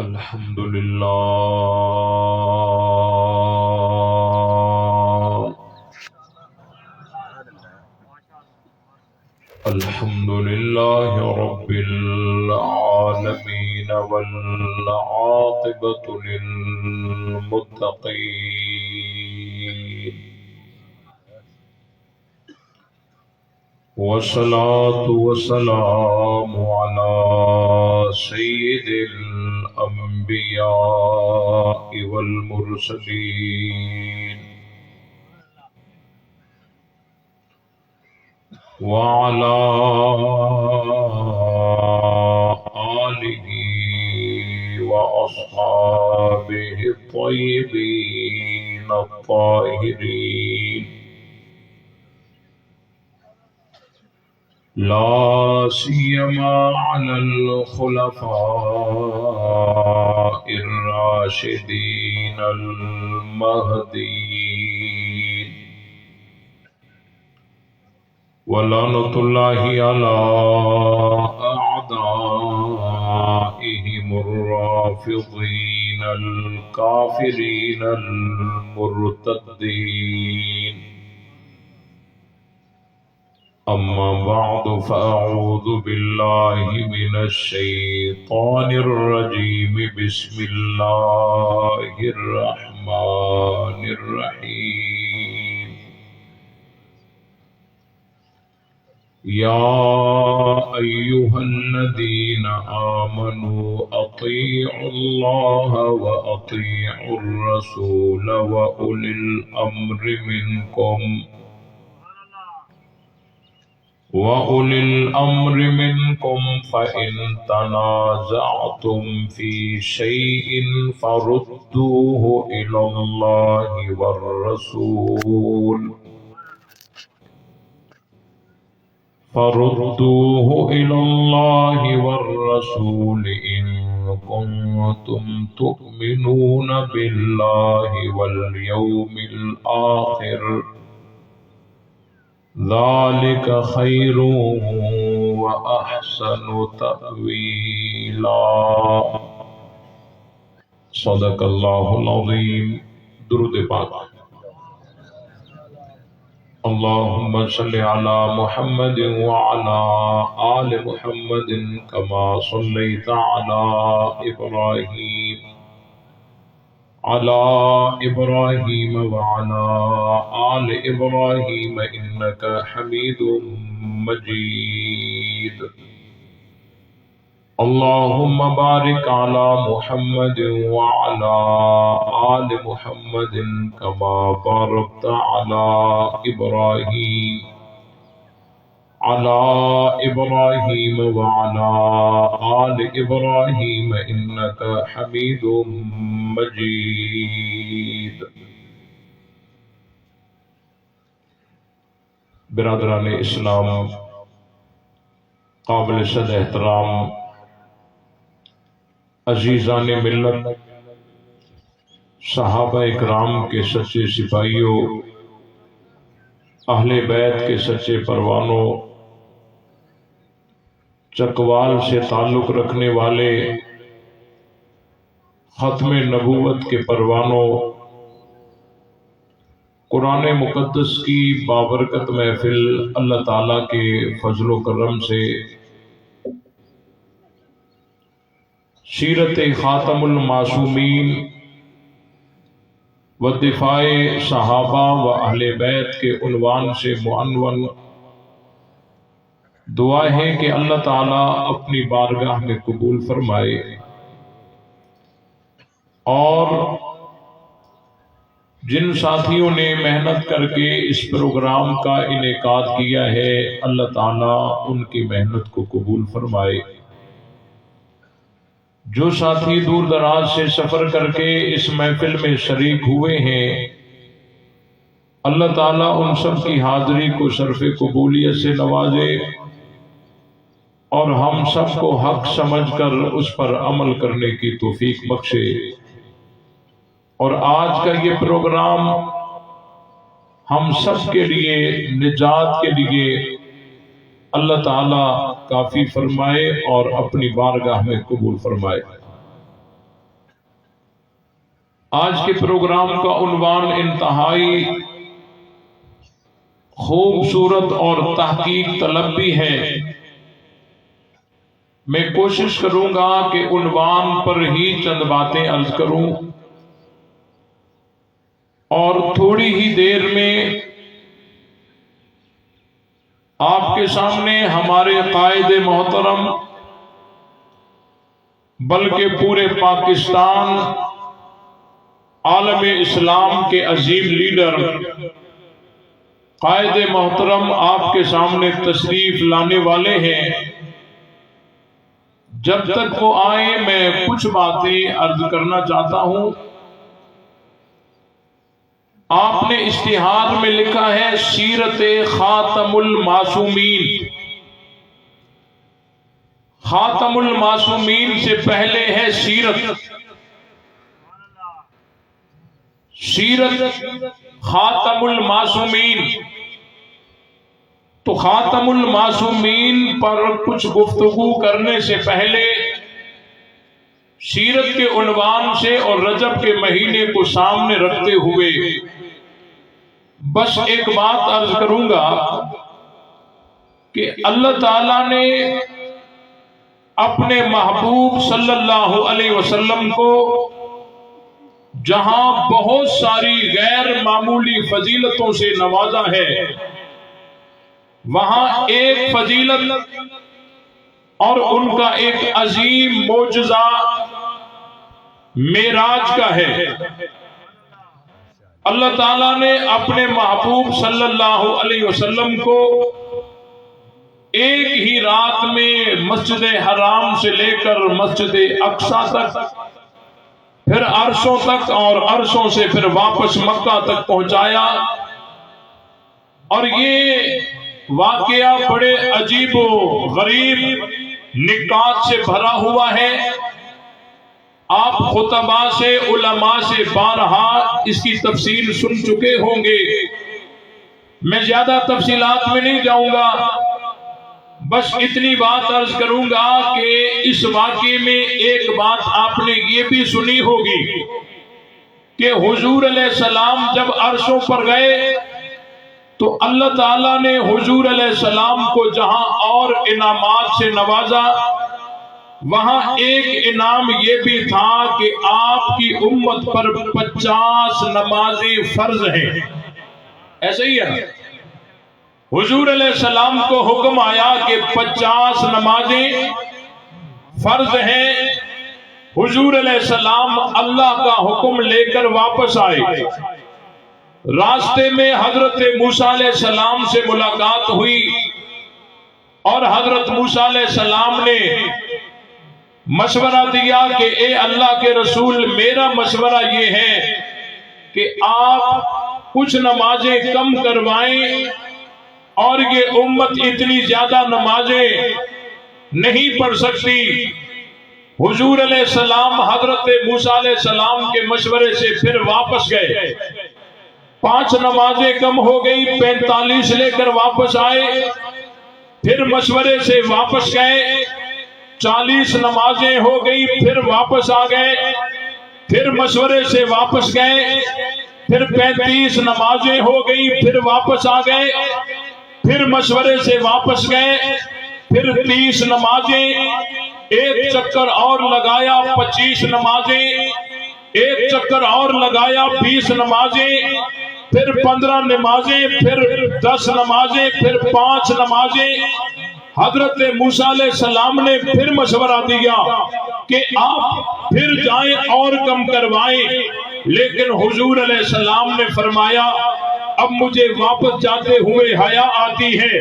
الحمد لله الحمد لله رب العالمين والعاقبة للمتقين والصلاة والسلام على سيد الأنبياء والمرسلين وعلى آله وأصحابه الطيبين الطاهرين لا سيما على الخلفاء الراشدين المهديين ولعنة الله على أعدائهم الرافضين الكافرين المرتدين أما بعد فأعوذ بالله من الشيطان الرجيم بسم الله الرحمن الرحيم يا أيها الذين آمنوا أطيعوا الله وأطيعوا الرسول وأولي الأمر منكم فإن تنازعتم في شيء فردوه إلى الله والرسول إن كنتم تؤمنون بالله واليوم الآخر ذلك خير وأحسن تأويلا صدق الله العظيم درود پاک اللهم صل على محمد وعلى آل محمد كما صليت على إبراهيم وعلى آل إبراهيم إنك حميد مجيد اللهم بارك على محمد وعلى آل محمد كما باركت على إبراهيم وعلى آل إبراهيم إنك حميد مجيد برادران اسلام، قابل صد احترام عزیزان ملت، صحابہ اکرام کے سچے سپاہیوں، اہل بیت کے سچے پروانوں، چکوال سے تعلق رکھنے والے ختم نبوت کے پروانوں، قرآن مقدس کی بابرکت محفل اللہ تعالیٰ کے فضل و کرم سے سیرت خاتم المعصومین و دفاع صحابہ و اہل بیت کے عنوان سے معنون دعا ہے کہ اللہ تعالیٰ اپنی بارگاہ میں قبول فرمائے اور جن ساتھیوں نے محنت کر کے اس پروگرام کا انعقاد کیا ہے اللہ تعالیٰ ان کی محنت کو قبول فرمائے۔ جو ساتھی دور دراز سے سفر کر کے اس محفل میں شریک ہوئے ہیں اللہ تعالیٰ ان سب کی حاضری کو شرف قبولیت سے نوازے اور ہم سب کو حق سمجھ کر اس پر عمل کرنے کی توفیق بخشے۔ اور آج کا یہ پروگرام ہم سب کے لیے نجات کے لیے اللہ تعالیٰ کافی فرمائے اور اپنی بارگاہ میں قبول فرمائے۔ آج کے پروگرام کا عنوان انتہائی خوبصورت اور تحقیق طلب بھی ہے۔ میں کوشش کروں گا کہ عنوان پر ہی چند باتیں عرض کروں اور تھوڑی ہی دیر میں آپ کے سامنے ہمارے قائد محترم بلکہ پورے پاکستان عالم اسلام کے عظیم لیڈر قائد محترم آپ کے سامنے تشریف لانے والے ہیں۔ جب تک وہ آئیں میں کچھ باتیں عرض کرنا چاہتا ہوں۔ آپ نے اشتہار میں لکھا ہے سیرت خاتم المعصومین۔ خاتم المعصومین سے پہلے ہے سیرت خاتم المعصومین۔ تو خاتم المعصومین پر کچھ گفتگو کرنے سے پہلے سیرت کے عنوان سے اور رجب کے مہینے کو سامنے رکھتے ہوئے بس ایک بات عرض کروں گا کہ اللہ تعالیٰ نے اپنے محبوب صلی اللہ علیہ وسلم کو جہاں بہت ساری غیر معمولی فضیلتوں سے نوازا ہے، وہاں ایک فضیلت اور ان کا ایک عظیم معجزہ معراج کا ہے۔ اللہ تعالیٰ نے اپنے محبوب صلی اللہ علیہ وسلم کو ایک ہی رات میں مسجد حرام سے لے کر مسجد اقصیٰ تک، پھر عرشوں تک اور عرشوں سے پھر واپس مکہ تک پہنچایا۔ اور یہ واقعہ بڑے عجیب و غریب نکات سے بھرا ہوا ہے۔ آپ خطباء سے علماء سے بارہا اس کی تفصیل سن چکے ہوں گے، میں زیادہ تفصیلات میں نہیں جاؤں گا، بس اتنی بات عرض کروں گا کہ اس واقعے میں ایک بات آپ نے یہ بھی سنی ہوگی کہ حضور علیہ السلام جب عرشوں پر گئے تو اللہ تعالیٰ نے حضور علیہ السلام کو جہاں اور انعامات سے نوازا، وہاں ایک انعام یہ بھی تھا کہ آپ کی امت پر 50 نمازیں فرض ہیں۔ ایسا ہی ہے، حضور علیہ السلام کو حکم آیا کہ 50 نمازیں فرض ہیں۔ حضور علیہ السلام اللہ کا حکم لے کر واپس آئے۔ راستے میں حضرت موسیٰ علیہ السلام سے ملاقات ہوئی اور حضرت موسیٰ علیہ السلام نے مشورہ دیا کہ اے اللہ کے رسول، میرا مشورہ یہ ہے کہ آپ کچھ نمازیں کم کروائیں، اور یہ امت اتنی زیادہ نمازیں نہیں پڑھ سکتی۔ حضور علیہ السلام حضرت موسیٰ علیہ السلام کے مشورے سے پھر واپس گئے، 5 نمازیں کم ہو گئی، 45 لے کر واپس آئے، پھر مشورے سے واپس گئے، 40 نمازیں ہو گئی، پھر واپس آ گئے، پھر مشورے سے واپس گئے، پھر 35 نمازیں ہو گئی، پھر واپس آ گئے، پھر مشورے سے واپس گئے، پھر 30 نمازیں، ایک چکر اور لگایا 25 نمازیں، ایک چکر اور لگایا 20 نمازیں، پھر 15 نمازیں، پھر 10 نمازیں، پھر 5 نمازیں۔ حضرت موسیٰ علیہ السلام نے پھر مشورہ دیا کہ آپ پھر جائیں اور کم کروائیں، لیکن حضور علیہ السلام نے فرمایا اب مجھے واپس جاتے ہوئے حیا آتی ہے،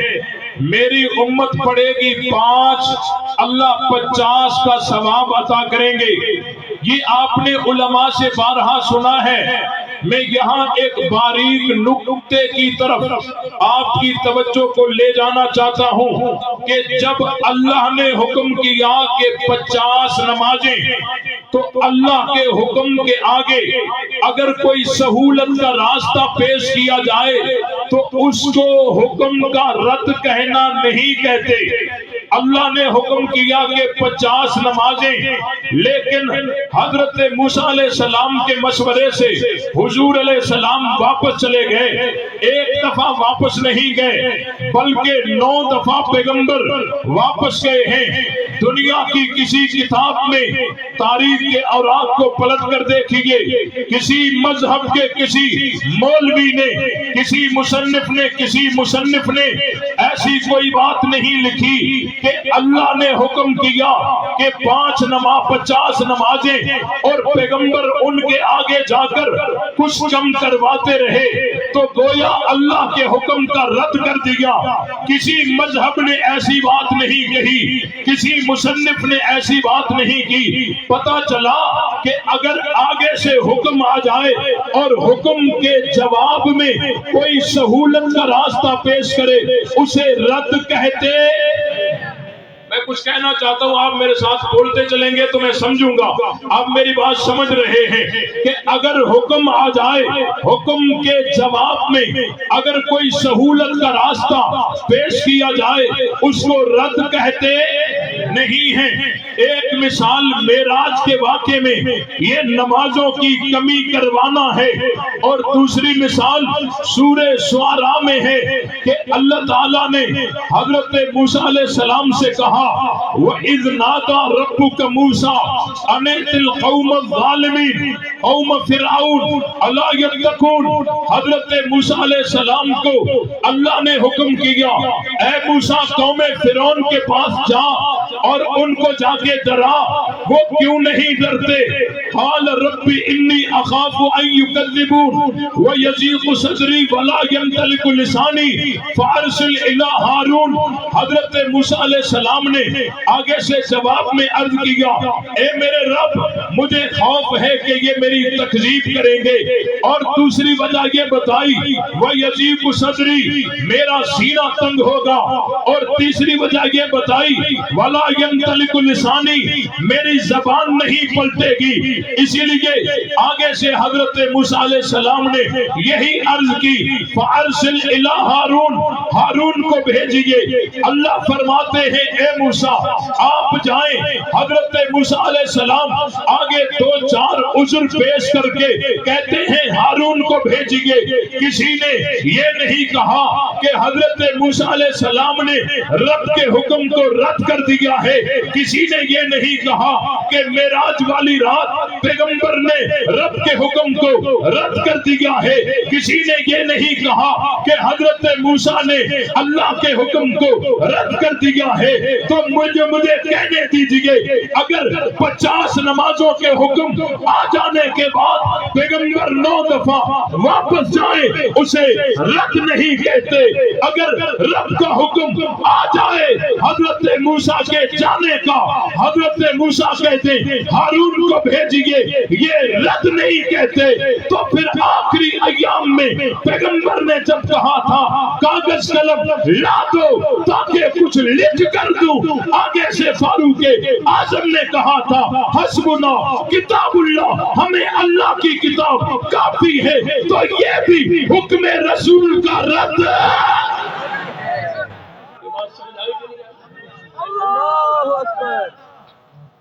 میری امت پڑے گی 5، اللہ 50 کا ثواب عطا کریں گے۔ یہ آپ نے علماء سے بارہا سنا ہے۔ میں یہاں ایک باریک نکتے کی طرف آپ کی توجہ کو لے جانا چاہتا ہوں کہ جب اللہ نے حکم کیا کہ 50 نمازیں، تو اللہ کے حکم کے آگے اگر کوئی سہولت کا راستہ پیش کیا جائے تو اس کو حکم کا رد کہنا نہیں کہتے، اللہ نے حکم کیا کہ 50 نمازیں، لیکن حضرت موسیٰ علیہ السلام کے مشورے سے حضور علیہ السلام واپس چلے گئے. ایک دفعہ واپس نہیں گئے بلکہ 9 دفعہ پیغمبر واپس گئے ہیں. دنیا کی کسی کتاب میں تاریخ کے اوراق کو پلٹ کر دیکھیے، کسی مذہب کے کسی مولوی نے، کسی مصنف نے ایسی کوئی بات نہیں لکھی کہ اللہ نے حکم کیا کہ 50 نمازیں اور پیغمبر ان کے آگے جا کر کچھ کم کرواتے رہے. تو گویا اللہ کے حکم کا رد کر دیا. کسی مذہب نے ایسی بات نہیں کہی، کسی مصنف نے ایسی بات نہیں کی. پتہ چلا کہ اگر آگے سے حکم آ جائے اور حکم کے جواب میں کوئی سہولت کا راستہ پیش کرے اسے رد کہتے. میں کچھ کہنا چاہتا ہوں، آپ میرے ساتھ بولتے چلیں گے تو میں سمجھوں گا. آپ میری بات سمجھ رہے ہیں کہ اگر حکم آ جائے، حکم کے جواب میں اگر کوئی سہولت کا راستہ پیش کیا جائے اس کو رد کہتے نہیں ہیں. ایک مثال معراج کے واقعے میں یہ نمازوں کی کمی کروانا ہے، اور دوسری مثال سورہ شعراء میں ہے کہ اللہ تعالیٰ نے حضرت موسیٰ علیہ السلام سے کہا وَإِذْ نَادَى رَبُّكَ مُوسَىٰ أَنِ ائْتِ الْقَوْمَ الظَّالِمِينَ قوم فرعون الا يتقون. حضرت موسیٰ علیہ السلام کو اللہ نے حکم کیا اے موسیٰ قوم فرعون کے پاس جا اور ان کو جا کے ڈرا. وہ کیوں نہیں ڈرتے؟ قال رب انی اخاف ان یکذبون ویضیق صدری ولا يمتلک لسانی فارسل الی ہارون. حضرت موسیٰ علیہ السلام نے آگے سے جواب میں عرض کیا اے میرے رب مجھے خوف ہے کہ یہ میری تکذیب کریں گے، اور دوسری وجہ یہ بتائی ویضیق صدری میرا سینہ تنگ ہوگا، اور تیسری وجہ یہ بتائی ولا يمتلک لسانی میری زبان نہیں پلٹے گی. اسی لیے آگے سے حضرت موسیٰ علیہ السلام نے یہی عرض کی فارسل الی ہارون، ہارون کو بھیجیے. اللہ فرماتے ہیں اے موسیٰ آپ جائیں. حضرت موسیٰ علیہ السلام آگے 2-4 عذر پیش کر کے کہتے ہیں ہارون کو بھیجیے. کسی نے یہ نہیں کہا کہ حضرت موسیٰ علیہ السلام نے رب کے حکم کو رد کر دیا ہے. کسی نے یہ نہیں کہا کہ معراج والی رات پیغمبر نے رب کے حکم کو رد کر دیا ہے. کسی نے یہ نہیں کہا کہ حضرت موسیٰ نے اللہ کے حکم کو رد کر دیا ہے. تو مجھے کہنے دیجئے اگر 50 نمازوں کے حکم آ جانے کے بعد پیغمبر 9 دفعہ واپس جائے اسے رد نہیں کہتے. اگر رب کا حکم آ جائے حضرت موسیٰ کے جانے کا، حضرت موسیٰ کہتے ہارون کو بھیجیے، یہ رد نہیں کہتے. تو پھر آخری ایام میں پیغمبر نے جب کہا تھا کاغذ قلم لا دو تاکہ کچھ لکھ کر دوں، آگے سے فاروق اعظم نے کہا تھا حسبنا کتاب اللہ، ہمیں اللہ کی کتاب کافی ہے. تو یہ بھی حکم رسول کا رد.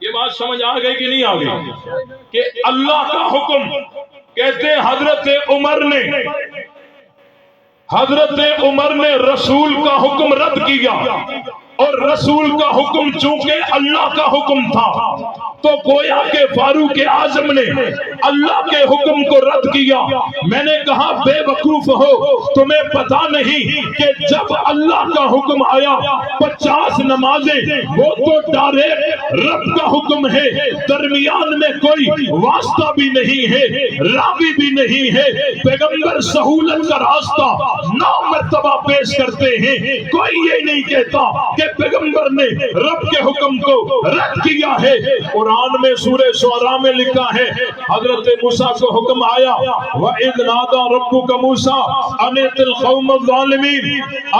یہ بات سمجھ آ گئی کہ نہیں آ گئی کہ اللہ کا حکم کہتے حضرت عمر نے رسول کا حکم رد کیا، اور رسول کا حکم چونکہ اللہ کا حکم تھا تو گویا کہ فاروق اعظم نے اللہ کے حکم کو رد کیا. میں نے کہا بے وقوف ہو، تمہیں پتا نہیں کہ جب اللہ کا حکم آیا 50 نمازیں وہ تو ڈائریکٹ رب کا حکم ہے، درمیان میں کوئی واسطہ بھی نہیں ہے، راوی بھی نہیں ہے. پیغمبر سہولت کا راستہ 9 مرتبہ پیش کرتے ہیں. کوئی یہ نہیں کہتا کہ پیغمبر نے رب کے حکم کو رد کیا ہے. قرآن میں سورہ شعراء میں لکھا ہے حضرت موسیٰ کو حکم آیا وَإِذْ نَادَى رَبُّكَ مُوسَىٰ أَنِ ائْتِ الْقَوْمَ الظَّالِمِينَ.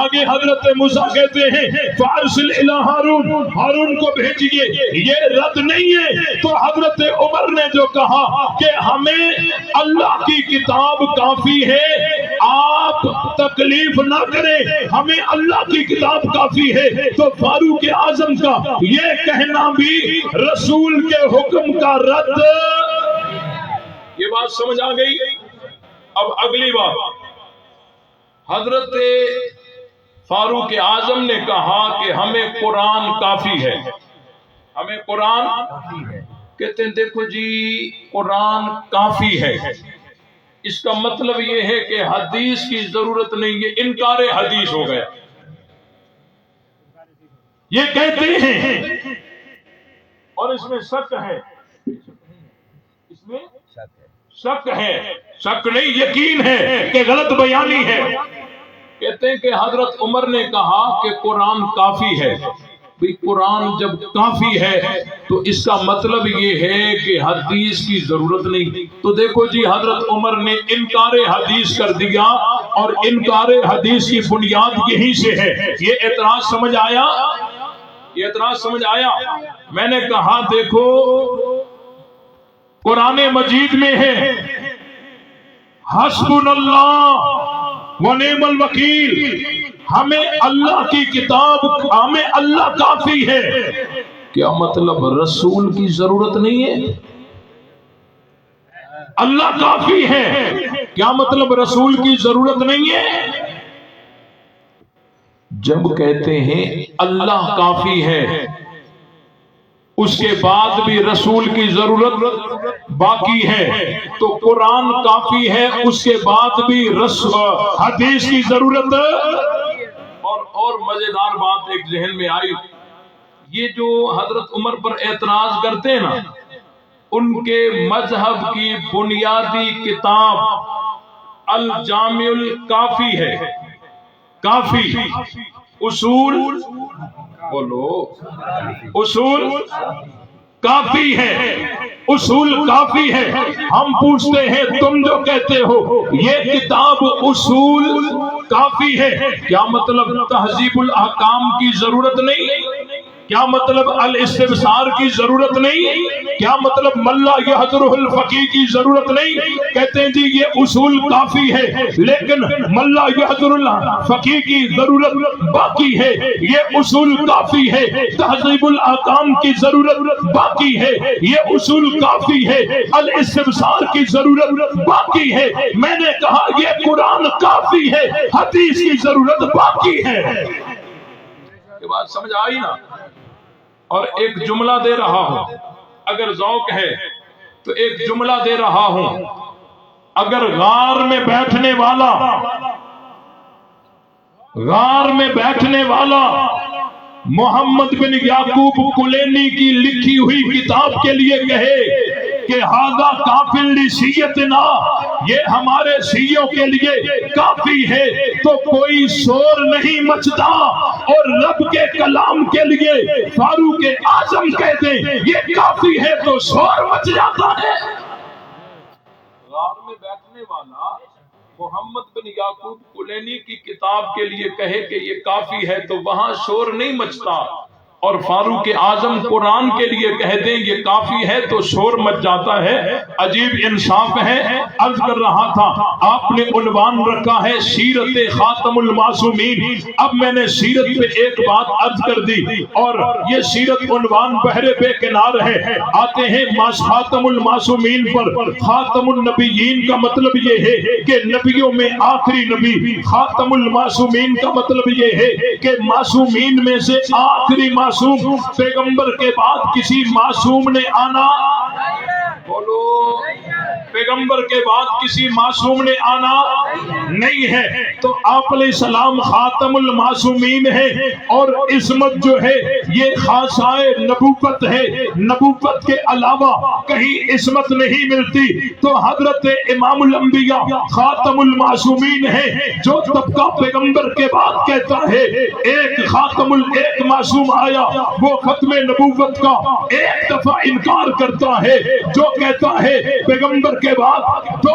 آگے حضرت موسیٰ کہتے ہیں فَأَرْسِلْ إِلَىٰ ہارون، ہارون کو بھیجیے. یہ رد نہیں ہے. تو حضرت عمر نے جو کہا کہ ہمیں اللہ کی کتاب کافی ہے، آپ تکلیف نہ کریں، ہمیں اللہ کی کتاب کافی ہے، تو فاروق اعظم کا یہ کہنا بھی رسول کے حکم کا رد۔ یہ بات سمجھ آ گئی؟ اب اگلی بات، حضرت فاروق اعظم نے کہا کہ ہمیں قرآن کافی ہے، ہمیں قرآن کہتے ہیں دیکھو جی قرآن کافی ہے، اس کا مطلب یہ ہے کہ حدیث کی ضرورت نہیں، یہ انکار حدیث ہو گیا۔ یہ کہتے ہیں اور اس میں شک ہے، اس میں شک ہے، شک نہیں یقین ہے کہ غلط بیانی ہے۔ کہتے ہیں کہ حضرت عمر نے کہا کہ قرآن کافی ہے۔ بھئی قرآن جب کافی ہے تو اس کا مطلب یہ ہے کہ حدیث کی ضرورت نہیں۔ تو دیکھو جی حضرت عمر نے انکار حدیث کر دیا، اور انکار حدیث کی بنیاد یہیں سے ہے۔ یہ اعتراض سمجھ آیا؟ یہ اعتراض سمجھ آیا؟ میں نے کہا دیکھو قرآن مجید میں ہے حسبنا اللہ ونعم الوکیل، ہمیں اللہ کی کتاب، ہمیں اللہ کافی ہے۔ کیا مطلب رسول کی ضرورت نہیں ہے؟ اللہ کافی ہے، کیا مطلب رسول کی ضرورت نہیں ہے؟ جب کہتے ہیں اللہ کافی ہے اس کے بعد بھی رسول کی ضرورت باقی ہے، تو قرآن کافی ہے اس کے بعد بھی حدیث کی ضرورت۔ اور مزیدار بات ایک ذہن میں آئی، یہ جو حضرت عمر پر اعتراض کرتے ہیں نا، ان کے مذہب کی بنیادی کتاب الجامع الکافی ہے۔ کافی اصول، بولو اصول کافی ہے، اصول کافی ہے۔ ہم پوچھتے ہیں تم جو کہتے ہو یہ کتاب اصول کافی ہے، کیا مطلب تہذیب الاحکام کی ضرورت نہیں؟ کیا مطلب الاستبصار کی ضرورت نہیں؟ کیا مطلب ملا یحضرہ الفقیہ کی ضرورت نہیں؟ کہتے ہیں جی یہ اصول کافی ہے لیکن ملا یحضر الفقیہ کی ضرورت باقی ہے۔ یہ اصول کافی ہے، تہذیب الاحکام کی ضرورت باقی ہے۔ یہ اصول کافی ہے، الاستبصار کی ضرورت باقی ہے۔ میں نے کہا یہ قرآن کافی ہے، حدیث کی ضرورت باقی ہے۔ یہ بات سمجھ آئی نا؟ اور ایک جملہ دے رہا ہوں، اگر ذوق ہے تو ایک جملہ دے رہا ہوں، اگر غار میں بیٹھنے والا محمد بن یعقوب کلینی کی لکھی ہوئی کتاب کے لیے کہے کہ ھذا کافی لشیعتنا، یہ ہمارے شیعوں کے لیے کافی ہے، تو کوئی شور نہیں مچتا، اور رب کے کلام کے لیے فاروق اعظم کہتے ہیں یہ کافی ہے تو شور مچ جاتا ہے۔ غار میں بیٹھنے والا محمد بن یعقوب کلینی کی کتاب کے لیے کہے کہ یہ کافی ہے تو وہاں شور نہیں مچتا، اور فاروق اعظم قرآن کے لیے کہہ دیں یہ کافی ہے تو شور مچ جاتا ہے۔ عجیب انصاف ہے۔ عرض کر رہا تھا آپ نے عنوان رکھا ہے سیرت خاتم المعصومین، اب میں نے سیرت پہ ایک بات عرض کر دی، اور یہ سیرت عنوان بہرے بے کنار ہے۔ آتے ہیں خاتم المعصومین پر۔ خاتم النبیین کا مطلب یہ ہے کہ نبیوں میں آخری نبی، خاتم المعصومین کا مطلب یہ ہے کہ معصومین میں سے آخری معصوم، پیغمبر کے بعد کسی معصوم نے آنا، بولو پیغمبر کے بعد کسی معصوم نے آنا نہیں ہے، تو آپ علیہ السلام خاتم المعصومین ہے، اور عصمت جو ہے یہ خاصہ نبوت ہے، نبوت کے علاوہ کہیں عصمت نہیں ملتی۔ تو حضرت امام الانبیاء خاتم المعصومین ہے، جو طبقہ پیغمبر کے بعد کہتا ہے ایک معصوم آیا وہ ختم نبوت کا ایک دفعہ انکار کرتا ہے، جو کہتا ہے پیغمبر کے بعد 2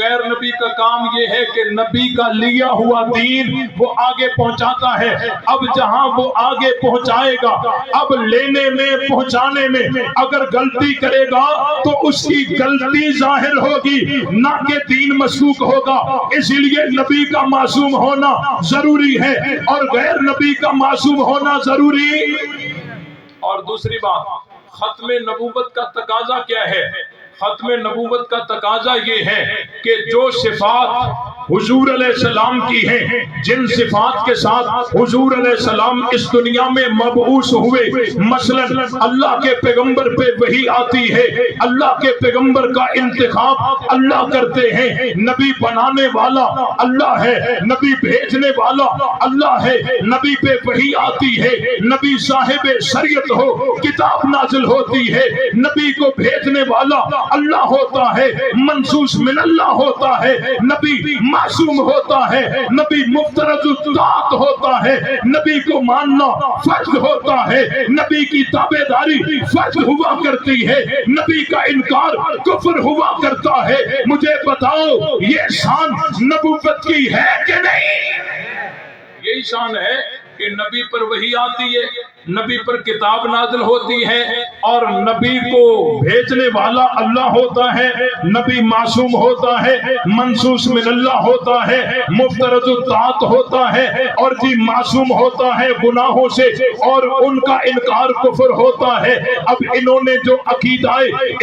غیر نبی کا کام یہ ہے کہ نبی کا لیا ہوا دین وہ آگے پہنچاتا ہے۔ اب جہاں وہ آگے پہنچائے گا، اب لینے میں پہنچانے میں اگر غلطی کرے گا تو اس کی غلطی ظاہر ہوگی، نہ کہ دین مسلوک ہوگا۔ اسی لیے نبی کا معصوم ہونا ضروری ہے اور غیر نبی کا معصوم ہونا ضروری۔ اور دوسری بات، ختم نبوت کا تقاضا کیا ہے؟ ختم نبوت کا تقاضا یہ ہے کہ جو صفات حضور علیہ السلام کی ہیں، جن صفات کے ساتھ حضور علیہ السلام اس دنیا میں مبعوث ہوئے، مثلا اللہ کے پیغمبر پہ وحی آتی ہے، اللہ کے پیغمبر کا انتخاب اللہ کرتے ہیں، نبی بنانے والا اللہ ہے، نبی بھیجنے والا اللہ ہے، نبی پہ وحی آتی ہے، نبی صاحب شریعت ہو، کتاب نازل ہوتی ہے، نبی کو بھیجنے والا اللہ ہوتا ہے، منصوص من اللہ ہوتا ہے، نبی معصوم ہوتا ہے، نبی مفترض الطاعت ہوتا ہے، نبی کو ماننا فرض ہوتا ہے، نبی کی تابعداری فرض ہوا کرتی ہے، نبی کا انکار کفر ہوا کرتا ہے۔ مجھے بتاؤ یہ شان نبوت کی ہے کہ نہیں؟ یہی شان ہے کہ نبی پر وحی آتی ہے، نبی پر کتاب نازل ہوتی ہے اور نبی کو بھیجنے والا اللہ ہوتا ہے، نبی معصوم ہوتا ہے، منصوص من اللہ ہوتا ہے، مفترض الطاعت ہوتا ہے اور جی معصوم ہوتا ہے گناہوں سے اور ان کا انکار کفر ہوتا ہے۔ اب انہوں نے جو عقیدہ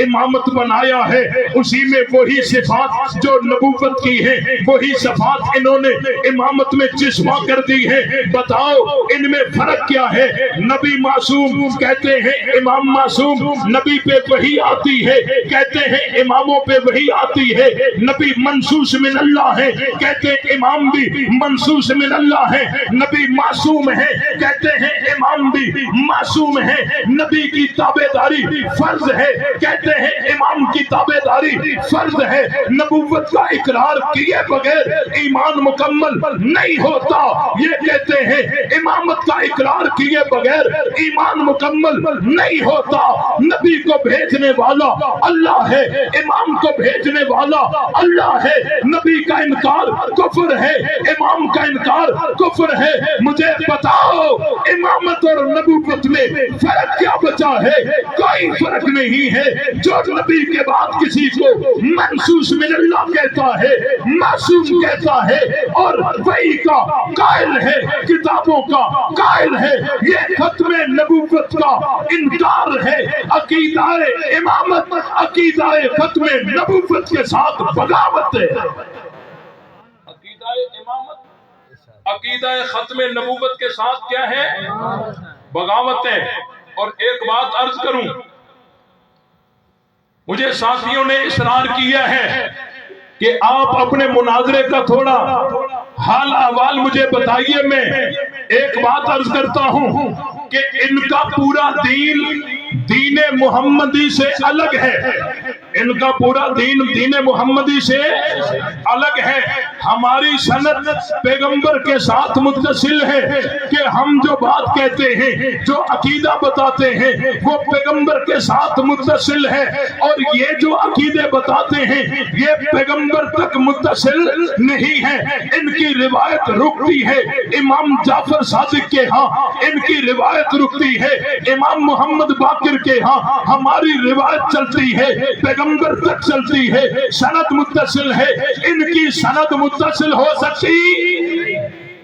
امامت بنایا ہے اسی میں وہی صفات جو نبوت کی ہیں، وہی صفات انہوں نے امامت میں جسمہ کر دی ہے۔ بتاؤ ان میں فرق کیا ہے؟ نبی معصوم کہتے ہیں امام معصوم، نبی پہ وحی آتی ہے کہتے ہیں اماموں پہ وحی آتی ہے، نبی منصوص من اللہ ہے کہتے ہیں امام بھی منصوص من اللہ ہے، نبی معصوم ہے کہتے ہیں امام بھی معصوم ہے، نبی کی تابعداری فرض ہے کہتے ہیں امام کی تابعداری فرض ہے۔ نبوت کا اقرار کیے بغیر ایمان مکمل نہیں ہوتا، یہ کہتے ہیں امامت کا اقرار کیے بغیر ایمان مکمل نہیں ہوتا۔ نبی کو بھیجنے والا اللہ ہے، امام کو بھیجنے والا اللہ ہے، نبی کا انکار کفر ہے، امام کا انکار کفر ہے۔ مجھے بتاؤ امامت اور نبوت میں فرق کیا بچا ہے؟ کوئی فرق نہیں ہے۔ جو نبی کے بعد کسی کو منصوص من اللہ کہتا ہے، معصوم کہتا ہے اور وحی کا قائل ہے، کتابوں کا قائل ہے، یہ ختم نبوت کا انکار ہے۔ عقیدہ امامت عقیدہ ختم نبوت کے ساتھ بغاوت ہے۔ عقیدہ امامت عقیدہ ختم نبوت کے ساتھ کیا ہے؟ بغاوت ہے۔ اور ایک بات عرض کروں، مجھے ساتھیوں نے اصرار کیا ہے کہ آپ اپنے مناظرے کا تھوڑا حال احوال مجھے بتائیے۔ میں ایک بات عرض کرتا ہوں کہ ان کا پورا دین محمدی سے الگ ہے، ان کا پورا دین محمدی سے الگ ہے۔ ہماری سند پیغمبر کے ساتھ متصل ہے کہ ہم جو بات کہتے ہیں، جو عقیدہ بتاتے ہیں وہ پیغمبر کے ساتھ متصل ہے، اور یہ جو عقیدے بتاتے ہیں یہ پیغمبر تک متصل نہیں ہے۔ ان کی روایت رکتی ہے امام جعفر صادق کے ہاں، ان کی روایت رکتی ہے امام محمد باقر کے ہاں، ہماری روایت چلتی ہے پیغمبر تک چلتی ہے، سند متصل ہے۔ ان کی سند متصل ہو سکتی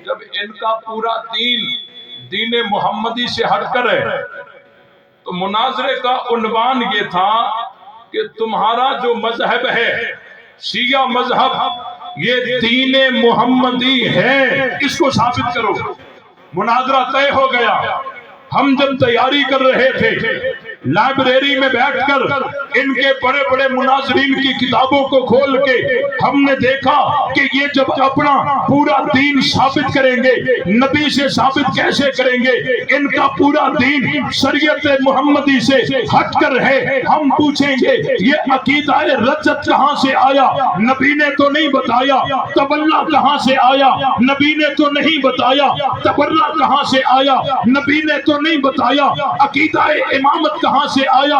جب ان کا پورا دین محمدی سے ہٹ کر ہے۔ تو مناظرے کا عنوان یہ تھا کہ تمہارا جو مذہب ہے شیعہ مذہب یہ دین محمدی ہے، اس کو ثابت کرو۔ مناظرہ طے ہو گیا۔ ہم جب تیاری کر رہے تھے لائبریری میں بیٹھ کر ان کے بڑے بڑے مناظرین کی کتابوں کو کھول کے ہم نے دیکھا کہ یہ جب اپنا پورا دین ثابت کریں گے، نبی سے ثابت کیسے کریں گے؟ ان کا پورا دین شریعت محمدی سے ہٹ کر ہے۔ ہم پوچھیں گے یہ عقیدہ رجت کہاں سے آیا؟ نبی نے تو نہیں بتایا۔ تولہ کہاں سے آیا؟ نبی نے تو نہیں بتایا۔ تبرہ کہاں سے آیا؟ نبی نے تو نہیں بتایا۔ عقیدہ امامت کہاں سے آیا؟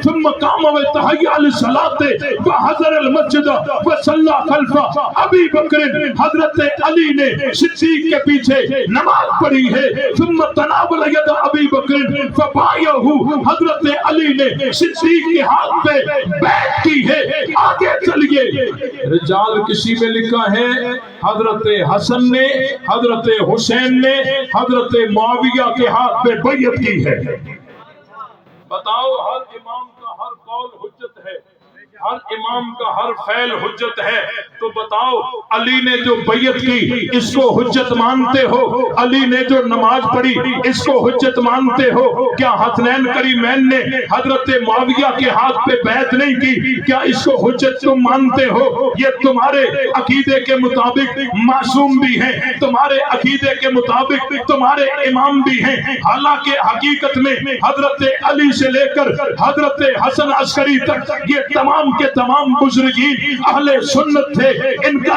ثم قام وتهيأ للصلاة وحضر المسجد وصلى خلف ابی بکر، حضرت علی نے صدیق کے پیچھے نماز پڑھی ہے۔ ثم تناول ید ابی بکر فبايعه، حضرت علی نے صدیق کے ہاتھ پہ بیعت کی ہے۔ آگے چلیے، رجال کسی میں لکھا ہے حضرت حسن نے، حضرت حسین نے حضرت معاویہ کے ہاتھ پہ بیعت کی ہے۔ بتاؤ ہر امام کا ہر قول حجت ہے، ہر امام کا ہر فعل حجت ہے، تو بتاؤ علی نے جو بیعت کی اس کو حجت مانتے ہو؟ علی نے جو نماز پڑھی اس کو حجت مانتے ہو؟ کیا حسنین کریمین نے حضرت معاویہ کے ہاتھ پہ بیعت نہیں کی؟ کیا اس کو حجت تم مانتے ہو؟ یہ تمہارے عقیدے کے مطابق معصوم بھی ہیں، تمہارے عقیدے کے مطابق تمہارے امام بھی ہیں، حالانکہ حقیقت میں حضرت علی سے لے کر حضرت حسن عسکری تک یہ تمام کے تمام بزرگین اہل سنت تھے۔ ان کا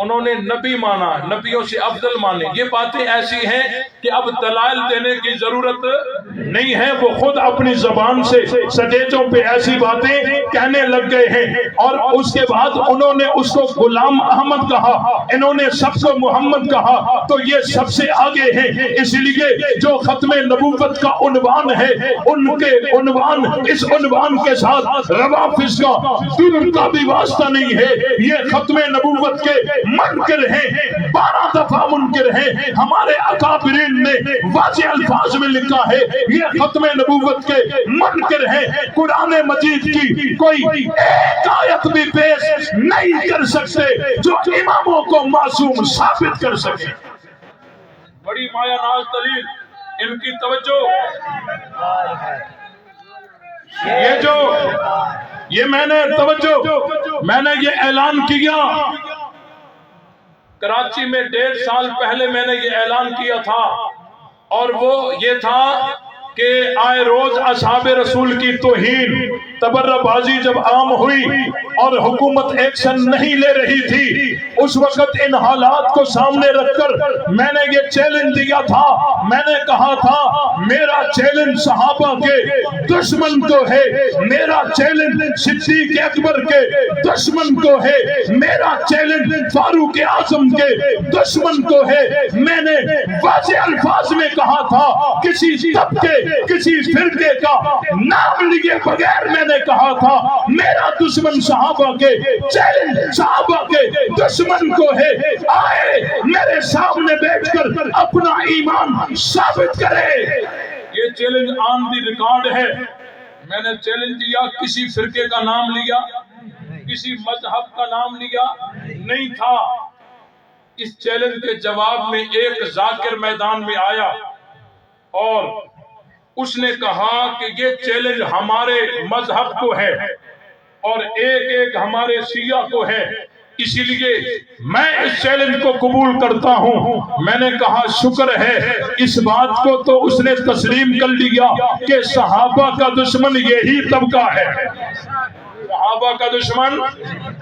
انہوں نے نبی مانا، نبیوں سے افضل مانے. یہ باتیں ایسی ہیں کہ اب دلائل دینے کی ضرورت نہیں ہے، وہ خود اپنی زبان سے سٹیجوں پہ ایسی باتیں کہنے لگ گئے ہیں. اور اس کے بعد انہوں نے اس کو غلام احمد کہا، انہوں نے سب کو محمد کہا، تو یہ سب سے آگے ہیں. اس لیے جو ختم نبوت کا عنوان ہے، ان کے عنوان اس عنوان کے ساتھ روافض کا دور کا بھی واسطہ نہیں ہے. یہ ختم نبوت کے منکر ہیں، 12 دفعہ منکر ہیں. ہمارے اکابرین نے واضح الفاظ میں لکھا ہے یہ ختم نبوت کے منکر ہیں. قرآن مجید کی کوئی ایک آیت بھی پیش نہیں کر سکتے جو اماموں کو معصوم ثابت کر سکے. بڑی مایا ناز دلیل ان کی توجہ. یہ میں نے توجہ، میں نے یہ اعلان کیا کراچی میں 1.5 سال پہلے میں نے یہ اعلان کیا تھا، اور وہ یہ تھا کہ آئے روز اصحاب رسول کی توہین تبرہ بازی جب عام ہوئی اور حکومت ایکشن نہیں لے رہی تھی، اس وقت ان حالات کو سامنے رکھ کر میں نے یہ چیلنج دیا تھا. میں نے کہا تھا میرا چیلنج صحابہ کے دشمن کو ہے، میرا چیلنج صدیق اکبر کے دشمن کو ہے، میرا چیلنج فاروق اعظم کے دشمن کو ہے. میں نے واضح الفاظ میں کہا تھا کسی طبقے کسی فرقے کا نام لیے بغیر میں نے کہا تھا میرا دشمن صحابہ کے چیلنج صحابہ کے دشمن کو ہے. آئے میرے سامنے بیٹھ کر اپنا ایمان ثابت کرے. یہ چیلنج آن دی ریکارڈ ہے. میں نے چیلنج دیا، کسی فرقے کا نام لیا، کسی مذہب کا نام لیا نہیں تھا. اس چیلنج کے جواب میں ایک ذاکر میدان میں آیا اور اس نے کہا کہ یہ چیلنج ہمارے مذہب کو ہے اور ایک ہمارے شیعہ کو ہے، اسی لیے میں اس چیلنج کو قبول کرتا ہوں. میں نے کہا شکر ہے اس بات کو تو اس نے تسلیم کر لیا کہ صحابہ کا دشمن یہی طبقہ ہے. صحابہ کا دشمن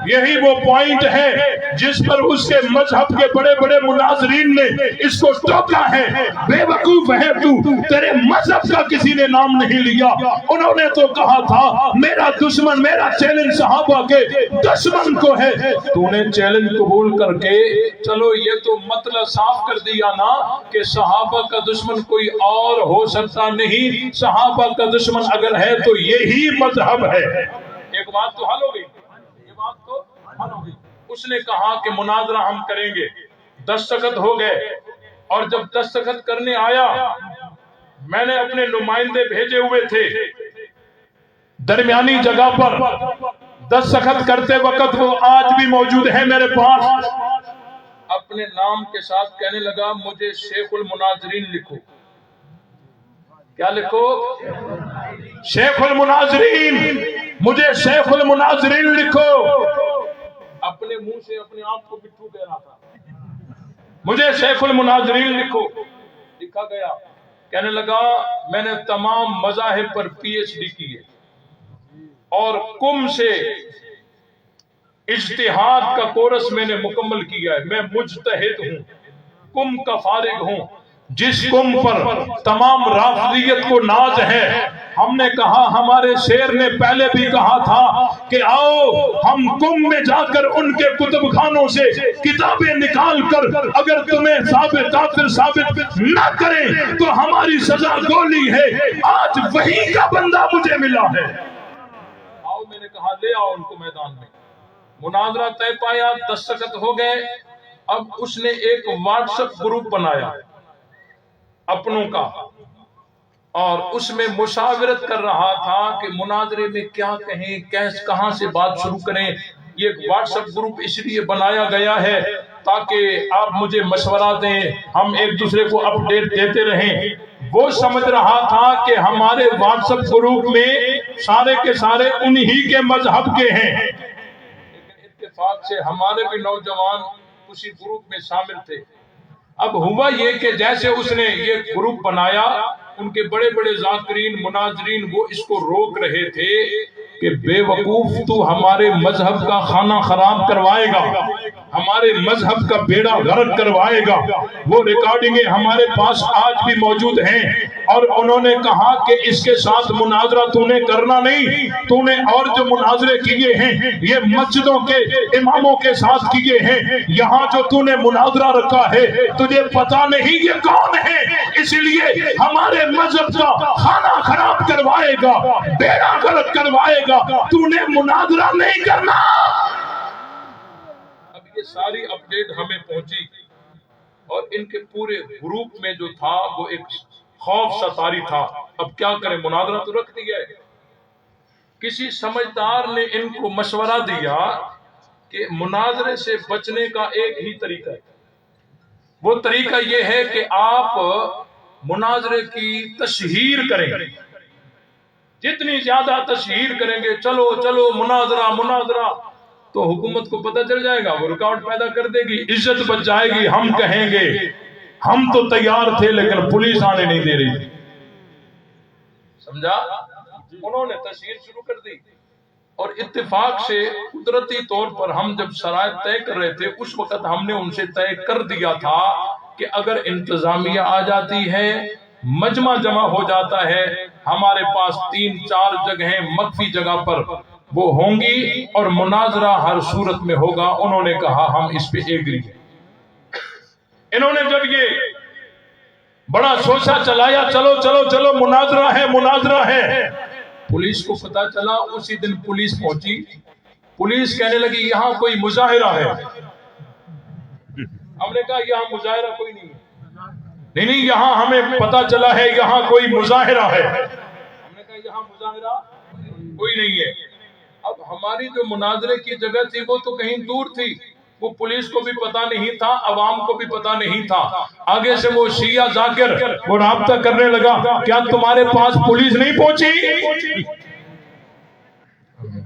یہی وہ پوائنٹ ہے جس پر اس کے مذہب کے بڑے بڑے مناظرین نے اس کو ٹوکا ہے. بے وقوف ہے تو، تیرے مذہب کا کسی نے نام نہیں لیا. انہوں نے تو کہا تھا میرا دشمن، میرا چیلنج صحابہ کے دشمن کو ہے. تو نے چیلنج قبول کر کے چلو یہ تو مطلب صاف کر دیا نا کہ صحابہ کا دشمن کوئی اور ہو سکتا نہیں، صحابہ کا دشمن اگر ہے تو یہی مذہب ہے. ایک بات تو حل ہو گئی، یہ بات تو حل ہو گئی. اس نے کہا کہ مناظرہ ہم کریں گے. دستخط ہو گئے، اور جب دستخط کرنے آیا میں نے اپنے نمائندے بھیجے ہوئے تھے درمیانی جگہ پر. دستخط کرتے وقت وہ آج بھی موجود ہے میرے پاس. اپنے نام کے ساتھ کہنے لگا مجھے شیخ المناظرین لکھو. کیا لکھو؟ شیخ المناظرین، مجھے شیخ المناظرین لکھو. اپنے منہ سے اپنے آپ کو بٹھو کہہ رہا تھا مجھے شیخ المناظرین لکھو. لکھا گیا. کہنے لگا میں نے تمام مذاہب پر پی ایچ ڈی کی ہے اور کم سے اجتہاد کا کورس میں نے مکمل کیا ہے. میں مجتہد ہوں، کم کا فارغ ہوں. جس کم پر تمام رافضیت کو ناز ہے، ہم نے کہا ہمارے شیر نے پہلے بھی کہا تھا کہ آؤ ہم کم میں جا کر ان کے کتب خانوں سے کتابیں نکال کر اگر تمہیں کافر ثابت نہ کریں تو ہماری سزا گولی ہے. آج وہی کا بندہ مجھے ملا ہے. آؤ میں نے کہا لے آؤ ان کو میدان میں. مناظرہ طے پایا، دستخط ہو گئے. اب اس نے ایک واٹس ایپ گروپ بنایا اپنوں کا، اور اس میں مشاورت کر رہا تھا کہ مناظرے میں کیا کہیں، کہاں سے بات شروع کریں. یہ واٹس ایپ گروپ اس لیے بنایا گیا ہے تاکہ آپ مجھے مشورہ دیں، ہم ایک دوسرے کو اپڈیٹ دیتے رہیں. وہ سمجھ رہا تھا کہ ہمارے واٹس ایپ گروپ میں سارے کے سارے انہی کے مذہب کے ہیں. لیکن اتفاق سے ہمارے بھی نوجوان اسی گروپ میں شامل تھے. اب ہوا یہ کہ جیسے اس نے یہ گروپ بنایا، ان کے بڑے بڑے ذاکرین مناظرین وہ اس کو روک رہے تھے کہ بے وقوف تو ہمارے مذہب کا خانہ خراب کروائے گا، ہمارے مذہب کا بیڑا غرق کروائے گا۔ وہ ریکارڈنگیں ہمارے پاس آج بھی موجود ہیں، اور انہوں نے کہا کہ اس کے ساتھ مناظرہ تو نے کرنا نہیں، تو نے اور جو مناظرے کیے ہیں یہ مسجدوں کے اماموں کے ساتھ کیے ہیں، یہاں جو تو نے مناظرہ رکھا ہے تجھے پتا نہیں یہ کون ہے، اس لیے ہمارے مذہب کا خانہ خراب کروائے گا، بیڑا غرق کروائے گا، تو نے مناظرہ نہیں کرنا۔ اب یہ ساری اپڈیٹ ہمیں پہنچی، اور ان کے پورے گروپ میں جو تھا وہ ایک خوف سا طاری تھا، اب کیا کریں، مناظرہ تو رکھ دیا ہے۔ کسی سمجھدار نے ان کو مشورہ دیا کہ مناظرے سے بچنے کا ایک ہی طریقہ ہے، وہ طریقہ یہ ہے کہ آپ مناظرے کی تشہیر کریں، جتنی زیادہ تشہیر کریں گے، چلو چلو مناظرہ مناظرہ، تو حکومت کو پتہ چل جائے گا، وہ رکاوٹ پیدا کر دے گی، عزت بچ جائے گی، ہم کہیں گے ہم تو تیار تھے لیکن پولیس آنے نہیں دے رہی تھی۔ سمجھا؟ انہوں نے تشہیر شروع کر دی، اور اتفاق سے قدرتی طور پر ہم جب شرائط طے کر رہے تھے اس وقت ہم نے ان سے طے کر دیا تھا کہ اگر انتظامیہ آ جاتی ہے، مجمع جمع ہو جاتا ہے، ہمارے پاس 3-4 جگہیں مخفی جگہ پر وہ ہوں گی اور مناظرہ ہر صورت میں ہوگا۔ انہوں نے کہا ہم اس پہ ایگری ہیں۔ انہوں نے جب یہ بڑا سوچا چلایا، چلو چلو چلو مناظرہ ہے مناظرہ ہے، پولیس کو پتا چلا، اسی دن پولیس پہنچی، پولیس کہنے لگی یہاں کوئی مظاہرہ ہے۔ ہم نے کہا یہاں مظاہرہ کوئی نہیں ہے، نہیں یہاں ہمیں پتا چلا ہے یہاں کوئی مظاہرہ ہے۔ ہم نے کہا یہاں مظاہرہ کوئی نہیں ہے۔ اب ہماری جو مناظرے کی جگہ تھی وہ تو کہیں دور تھی، وہ پولیس کو بھی پتا نہیں تھا، عوام کو بھی پتا نہیں تھا۔ آگے سے وہ شیعہ ذاکر وہ رابطہ کرنے لگا، کیا تمہارے پاس پولیس نہیں پہنچی؟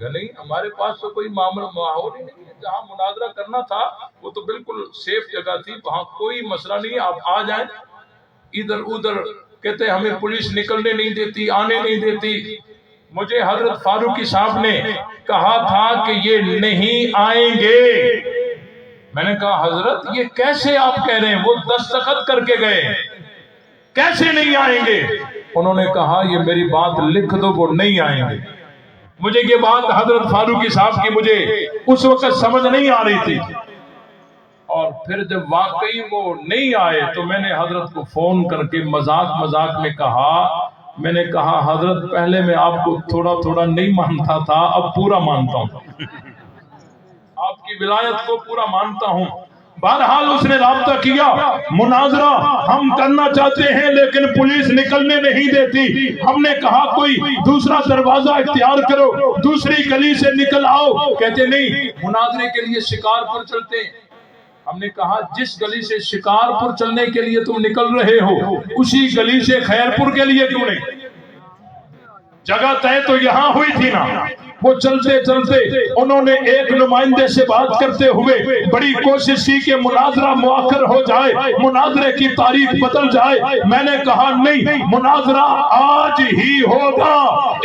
نہیں، ہمارے پاس تو کوئی ماحول ہی نہیں ہے، جہاں مناظرہ کرنا تھا وہ تو بالکل سیف جگہ تھی، وہاں کوئی مسئلہ نہیں، آپ آ جائیں۔ ادھر ادھر کہتے ہمیں پولیس نکلنے نہیں دیتی، آنے نہیں دیتی۔ مجھے حضرت فاروقی صاحب نے کہا تھا کہ یہ نہیں آئیں گے۔ میں نے کہا حضرت یہ کیسے آپ کہہ رہے ہیں، وہ دستخط کر کے گئے، کیسے نہیں آئیں گے؟ انہوں نے کہا یہ میری بات لکھ دو، وہ نہیں آئیں گے۔ مجھے یہ بات حضرت فاروقی صاحب کی مجھے اس وقت سمجھ نہیں آ رہی تھی، اور پھر جب واقعی وہ نہیں آئے تو میں نے حضرت کو فون کر کے مذاق مذاق میں کہا، میں نے کہا حضرت پہلے میں آپ کو تھوڑا تھوڑا نہیں مانتا تھا، اب پورا مانتا ہوں، آپ کی ولایت کو پورا مانتا ہوں۔ بہرحال اس نے رابطہ کیا، مناظرہ ہم کرنا چاہتے ہیں لیکن پولیس نکلنے نہیں دیتی۔ ہم نے کہا کوئی دوسرا دروازہ اختیار کرو، دوسری گلی سے نکل آؤ، کہتے نہیں مناظرے کے لیے شکارپور چلتے ہیں۔ ہم نے کہا جس گلی سے شکارپور چلنے کے لیے تم نکل رہے ہو اسی گلی سے خیرپور کے لیے کیوں نہیں؟ جگہ طے تو یہاں ہوئی تھی نا۔ وہ چلتے چلتے انہوں نے ایک نمائندے سے بات کرتے ہوئے بڑی کوشش کی کہ مناظرہ مؤخر ہو جائے، مناظرے کی تاریخ بدل جائے۔ میں نے کہا نہیں، مناظرہ آج ہی ہوگا،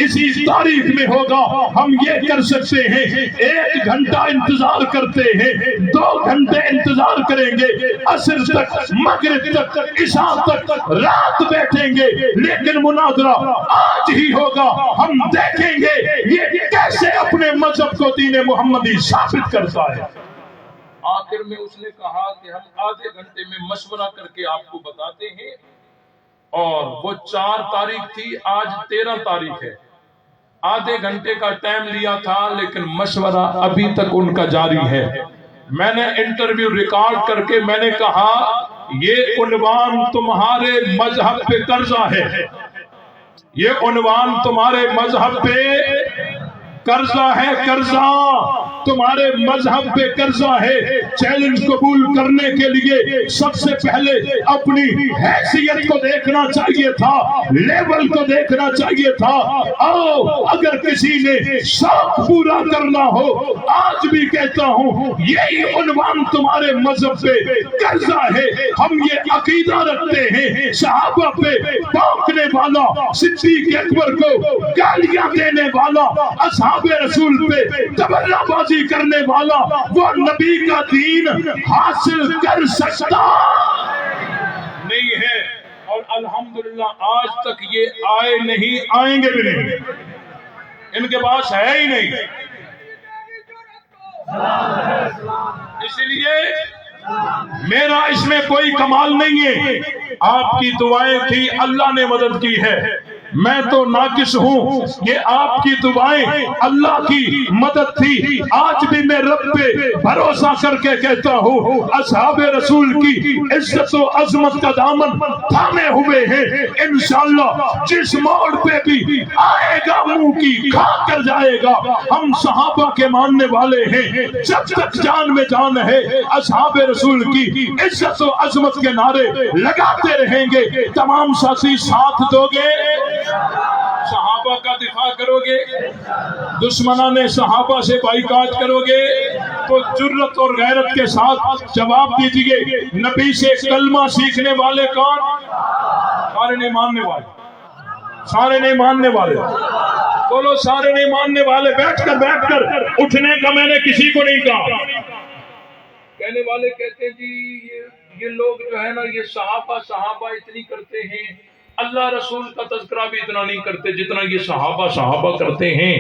اسی تاریخ میں ہوگا۔ ہم یہ کر سکتے ہیں 1 گھنٹہ انتظار کرتے ہیں، 2 گھنٹے انتظار کریں گے، عصر تک، مغرب تک، عشاء تک رات بیٹھیں گے، لیکن مناظرہ آج ہی ہوگا۔ ہم دیکھیں گے یہ کیسے اپنے مذہب کو دین محمدی ثابت کرتا ہے۔ آخر میں اس نے کہا کہ ہم آدھے گھنٹے میں مشورہ کر کے آپ کو بتاتے ہیں، اور وہ 4 تاریخ تھی، آج 13 تاریخ ہے۔ آدھے گھنٹے کا ٹائم لیا تھا لیکن مشورہ ابھی تک ان کا جاری ہے۔ میں نے انٹرویو ریکارڈ کر کے میں نے کہا یہ عنوان تمہارے مذہب پہ قرضہ ہے، یہ عنوان تمہارے مذہب پہ قرضہ ہے، قرضہ تمہارے مذہب پہ قرضہ ہے، چیلنج قبول کرنے کے لیے سب سے پہلے اپنی حیثیت کو دیکھنا چاہیے تھا، لیول کو دیکھنا چاہیے تھا۔ آؤ اگر کسی نے شوق پورا کرنا ہو، آج بھی کہتا ہوں یہی عنوان تمہارے مذہب پہ قرضہ ہے۔ ہم یہ عقیدہ رکھتے ہیں صحابہ پہ پاکنے والا، صدیق اکبر کو گالیاں دینے والا، اصحاب رسول پہ تبرہ بازی کرنے والا وہ نبی کا دین حاصل کر سکتا نہیں ہے، اور الحمدللہ آج تک یہ آئے نہیں، آئیں گے بھی نہیں، ان کے پاس ہے ہی نہیں۔ اس لیے میرا اس میں کوئی کمال نہیں ہے، آپ کی دعائیں تھی، اللہ نے مدد کی ہے، میں تو ناقص ہوں، یہ آپ کی دعائیں اللہ کی مدد تھی۔ آج بھی میں رب پہ بھروسہ کر کے کہتا ہوں اصحاب رسول کی عزت و عظمت کا دامن تھامے ہوئے ہیں، انشاءاللہ جس موڑ پہ بھی آئے گا منہ کی کھا کر جائے گا۔ ہم صحابہ کے ماننے والے ہیں، جب تک جان میں جان ہے اصحاب رسول کی عزت و عظمت کے نعرے لگاتے رہیں گے۔ تمام ساتھی ساتھ دو گے، صحابہ کا دفاع کرو گے، دشمنان صحابہ سے بائیکاٹ کرو گے، تو جرت اور غیرت کے ساتھ جواب دیجئے نبی سے کلمہ سیکھنے والے کون؟ سارے نہیں ماننے والے، سارے نہیں ماننے والے، بولو سارے نہیں ماننے والے۔ بیٹھ کر اٹھنے کا میں نے کسی کو نہیں کہا۔ کہنے والے کہتے ہیں جی یہ لوگ جو ہے نا یہ صحابہ اتنی کرتے ہیں، اللہ رسول کا تذکرہ بھی اتنا نہیں کرتے جتنا یہ صحابہ کرتے ہیں۔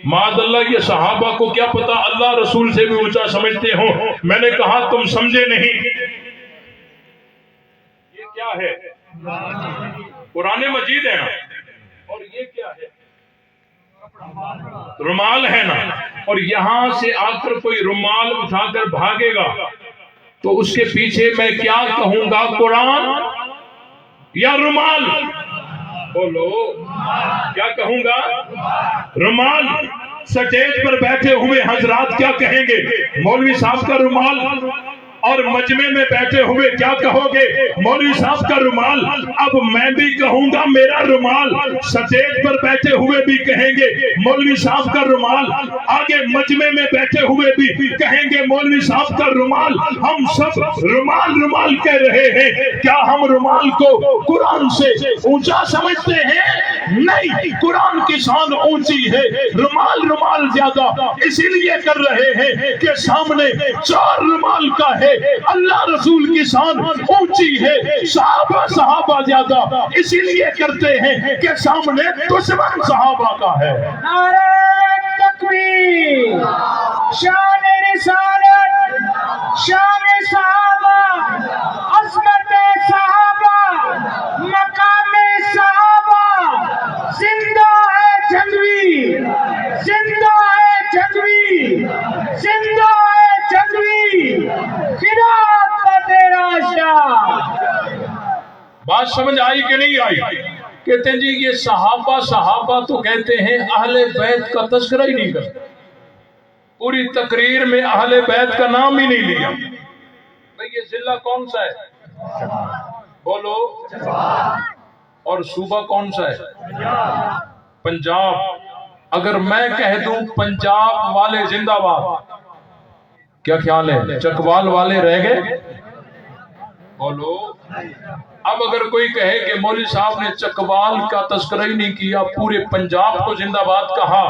معاذ اللہ، یہ صحابہ کو کیا پتا اللہ رسول سے بھی اونچا سمجھتے ہوں۔ میں نے کہا تم سمجھے نہیں، یہ کیا ہے؟ قرآن مجید ہے نا، اور یہ کیا ہے؟ رومال ہے نا، اور یہاں سے آ کر کوئی رومال اٹھا کر بھاگے گا تو اس کے پیچھے میں کیا کہوں گا، قرآن یا رومال؟ بولو کیا کہوں گا؟ رومال۔ سٹیج پر بیٹھے ہوئے حضرات کیا کہیں گے؟ مولوی صاحب کا رومال۔ اور مجمع میں بیٹھے ہوئے کیا کہو گے؟ مولوی صاحب کا رومال۔ اب میں بھی کہوں گا میرا رومال، سٹیج پر بیٹھے ہوئے بھی کہیں گے مولوی صاحب کا رومال، آگے مجمع میں بیٹھے ہوئے بھی کہیں گے مولوی صاحب کا رومال۔ ہم سب رومال کہہ رہے ہیں۔ کیا ہم رومال کو قرآن سے اونچا سمجھتے ہیں؟ نہیں، قرآن کی شان اونچی ہے، رومال زیادہ اسی لیے کر رہے ہیں کہ سامنے چار رومال کا ہے۔ اللہ رسول کی شان اونچی ہے، صحابہ زیادہ اسی لیے کرتے ہیں کہ سامنے دشمن صحابہ کا ہے۔ نعرہ تکبیر، شان رسالت، شان صحابہ، عظمت صحابہ، مقام صحابہ، زندہ ہے جنگوی، زندہ ہے جنگوی، زندہ ہے جنگوی، خلافت راشدہ۔ بات سمجھ آئی کہ نہیں آئی؟ کہتے ہیں جی یہ صحابہ تو کہتے ہیں، اہل بیت کا تذکرہ ہی نہیں کرتے، پوری تقریر میں اہل بیت کا نام ہی نہیں لیا۔ بھئی یہ ضلع کون سا ہے؟ بولو۔ اور صوبہ کون سا ہے؟ پنجاب۔ اگر میں کہہ دوں پنجاب والے زندہ باد، کیا خیال ہے؟ چکوال والے رہ گئے؟ بولو۔ اب اگر کوئی کہے کہ مولوی صاحب نے چکوال کا تذکرہ ہی نہیں کیا، پورے پنجاب کو زندہ باد کہا،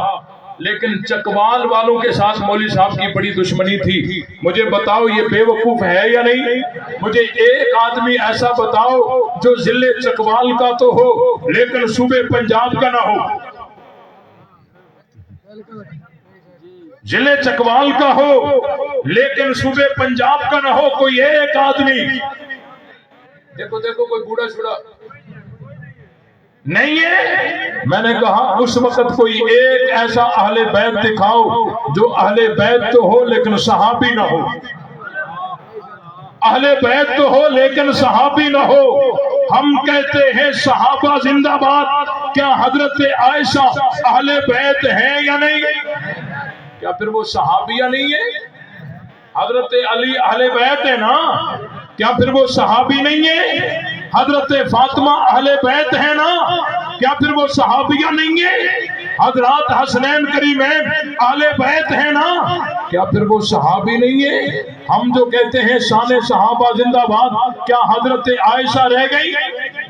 لیکن چکوال والوں کے ساتھ مولوی صاحب کی بڑی دشمنی تھی، مجھے بتاؤ یہ بے وقوف ہے یا نہیں؟ مجھے ایک آدمی ایسا بتاؤ جو ضلع چکوال کا تو ہو لیکن صوبے پنجاب کا نہ ہو، ضلع چکوال کا ہو لیکن صوبے پنجاب کا نہ ہو، کوئی ایک آدمی۔ دیکھو کوئی بوڑھا چھوڑا نہیں ہے۔ میں نے کہا اس وقت کوئی ایک ایسا اہل بیت دکھاؤ جو اہل بیت تو ہو لیکن صحابی نہ ہو، اہل بیت تو ہو لیکن صحابی نہ ہو۔ ہم کہتے ہیں صحابہ زندہ باد۔ کیا حضرت عائشہ اہل بیت ہیں یا نہیں؟ کیا پھر وہ صحابیہ نہیں ہے؟ حضرت علی اہل بیت ہے نا، کیا پھر وہ صحابی نہیں ہے؟ حضرت فاطمہ اہل بیت ہے نا، کیا پھر وہ صحابیہ نہیں ہے؟ حضرات حسنین کریمین اہل بیت ہے نا، کیا پھر وہ صحابی نہیں ہے؟ ہم جو کہتے ہیں شان صحابہ زندہ باد، کیا حضرت عائشہ رہ گئی؟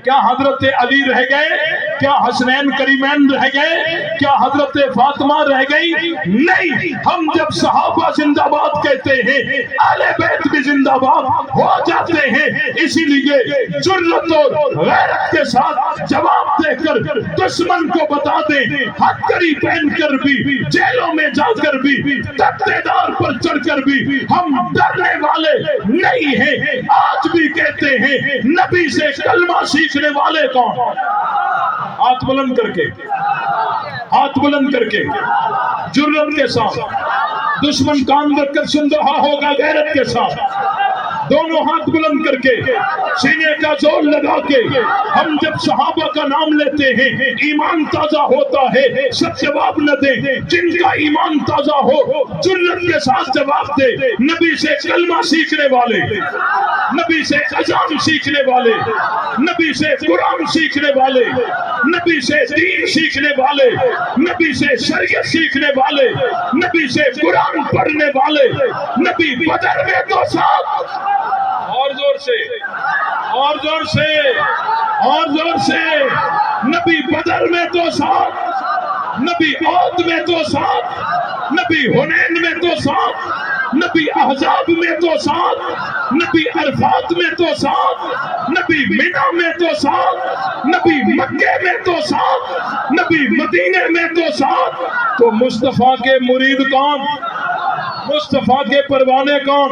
کیا حضرت علی رہ گئے؟ کیا حسنین کریمین رہ گئے؟ کیا حضرت فاطمہ رہ گئی؟ نہیں، ہم جب صحابہ زندہ باد کہتے ہیں اہل بیت بھی زندہ باد ہو جاتے ہیں۔ اسی لیے جرأت اور غیرت کے ساتھ جواب دے کر دشمن کو بتا دیں، ہتھکڑی پہن کر بھی، جیلوں میں جا کر بھی، تختے دار پر چڑھ کر بھی ہم ڈرنے والے نہیں ہیں۔ آج بھی کہتے ہیں نبی سے کلمہ سیکھنے والے کون؟ ہاتھ بلند کر کے، ہاتھ بلند کر کے، جرأت کے ساتھ، دشمن کان رکھ کر سن رہا ہوگا، غیرت کے ساتھ دونوں ہاتھ بلند کر کے، سینے کا زور لگا کے، ہم جب صحابہ کا نام لیتے ہیں ایمان تازہ ہوتا ہے۔ سب جواب نہ دیں، جن کا ایمان تازہ ہو جرأت کے ساتھ جواب دے۔ نبی سے کلمہ سیکھنے والے، نبی سے اذان سیکھنے والے، نبی سے قرآن سیکھنے والے، نبی سے دین سیکھنے والے، نبی سے شریعت سیکھنے والے، نبی سے قرآن پڑھنے والے، نبی بدر میں تو ساتھ، اور زور سے، اور زور سے، اور زور سے، نبی بدر میں تو ساتھ، نبی عہد میں تو ساتھ، نبی حنین میں تو ساتھ، نبی احزاب میں تو ساتھ، نبی عرفات میں تو ساتھ، نبی مینا میں تو ساتھ، نبی مکے میں تو ساتھ، نبی مدینے میں تو ساتھ۔ تو مصطفیٰ کے مرید کون؟ مصطفیٰ کے پروانے کون؟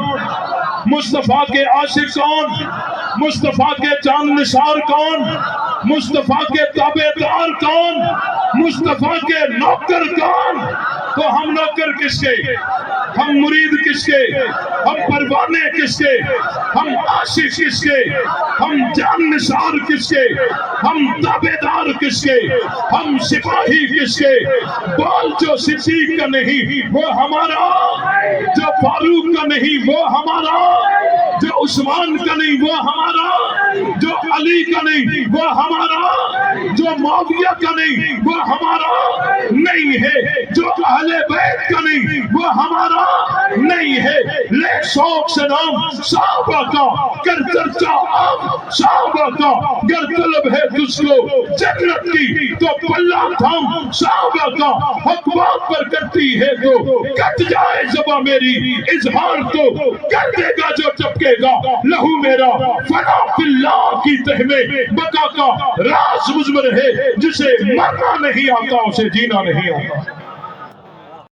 مصطفیٰ کے عاشق کون؟ مصطفیٰ کے جان نثار کون؟ مصطفیٰ کے تابع دار کون؟ مصطفیٰ کے نوکر کون؟ تو ہم نوکر کس کے؟ ہم مرید کس کے؟ ہم پروانے کس کے؟ ہم عاشق کس کے؟ ہم جان نثار کس کے؟ ہم تابع دار کس کے؟ ہم سپاہی کس کے؟ بال جو صدیق کا نہیں وہ ہمارا، جو فاروق کا نہیں وہ ہمارا، جو عثمان کا نہیں وہ ہمارا، جو علی کا نہیں وہ ہمارا، جو معاویہ کا نہیں وہ ہمارا نہیں ہے، جو اہل بیت کا نہیں وہ ہمارا نہیں ہے۔ لے شوق سے نام صحابہ کا، کر چرچا عام صحابہ کا، گر طلب ہے تجھ کو جنت کی تو پلہ تھام صحابہ کا، حق بات پر کرتی ہے تو کٹ جائے زباں میری، اظہار تو کر دے گا جو چپکے گا، لہو میرا فنا فی اللہ کی تہ میں بقا کا راز مضمر ہے، جسے مرنا نہیں آتا اسے جینا نہیں آتا۔